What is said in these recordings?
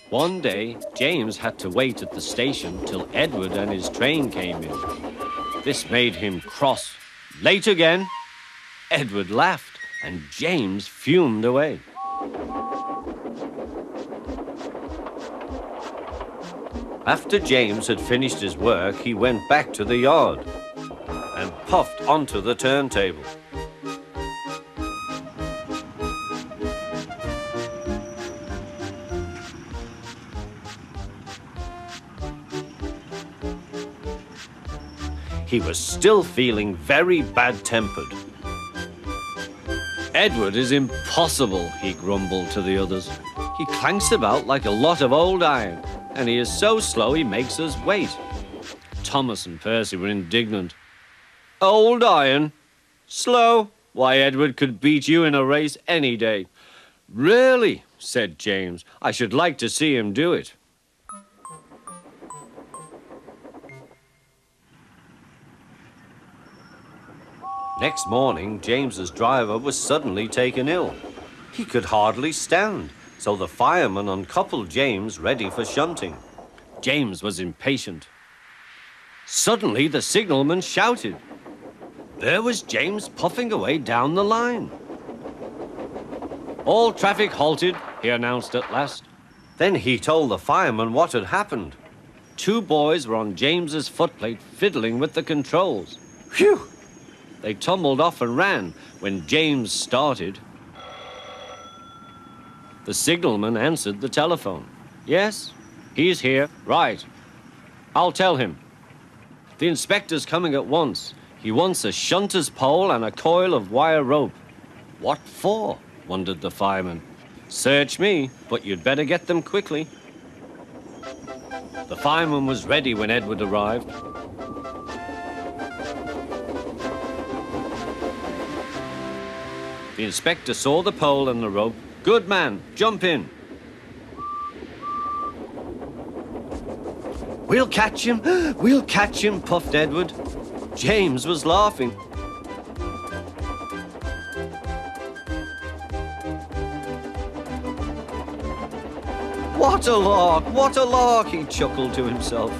One day, James had to wait at the station till Edward and his train came in. This made him cross. Late again? Edward laughed, and James fumed away. After James had finished his work, he went back to the yard and puffed onto the turntable. He was still feeling very bad-tempered. Edward is impossible, he grumbled to the others. He clanks about like a lot of old iron, and he is so slow he makes us wait. Thomas and Percy were indignant. Old iron? Slow? Why, Edward could beat you in a race any day. Really, said James, I should like to see him do it. Next morning, James's driver was suddenly taken ill. He could hardly stand, so the fireman uncoupled James ready for shunting. James was impatient. Suddenly, the signalman shouted. There was James puffing away down the line. All traffic halted, he announced at last. Then he told the fireman what had happened. 2 boys were on James's footplate fiddling with the controls. Phew! They tumbled off and ran when James started. The signalman answered the telephone. Yes, he's here. Right. I'll tell him. The inspector's coming at once. He wants a shunter's pole and a coil of wire rope. What for? Wondered the fireman. Search me, but you'd better get them quickly. The fireman was ready when Edward arrived. The inspector saw the pole and the rope. Good man, jump in. We'll catch him, puffed Edward. James was laughing. What a lark, he chuckled to himself.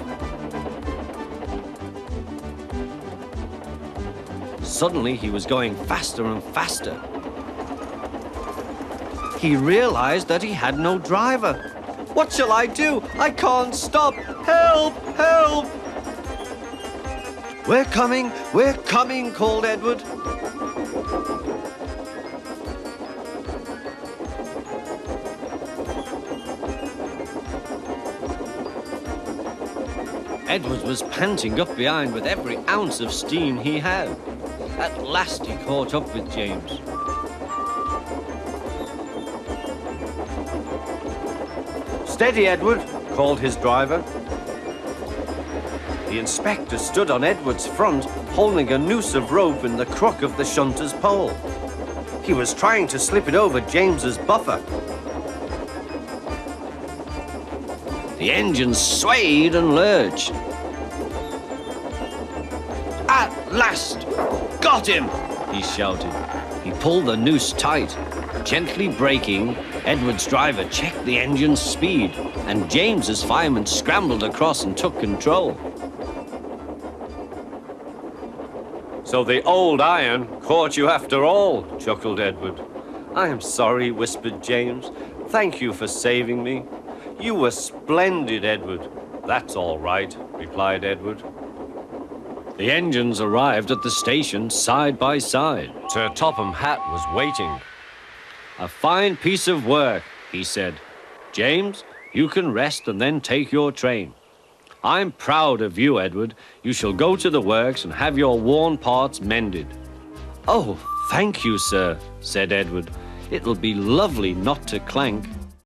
Suddenly, he was going faster and faster. He realized that he had no driver. What shall I do? I can't stop. Help! Help! We're coming, called Edward. Edward was panting up behind with every ounce of steam he had. At last he caught up with James. Steady, Edward, called his driver. The inspector stood on Edward's front, holding a noose of rope in the crook of the shunter's pole. He was trying to slip it over James's buffer. The engine swayed and lurched. At last! Got him! He shouted. He pulled the noose tight. Gently braking, Edward's driver checked the engine's speed, and James's fireman scrambled across and took control. So the old iron caught you after all, chuckled Edward. I am sorry, whispered James. Thank you for saving me. You were splendid, Edward. That's all right, replied Edward. The engines arrived at the station side by side. Sir Topham Hatt was waiting. A fine piece of work, he said. James, you can rest and then take your train. I'm proud of you, Edward. You shall go to the works and have your worn parts mended. Oh, thank you, sir, said Edward. It'll be lovely not to clank.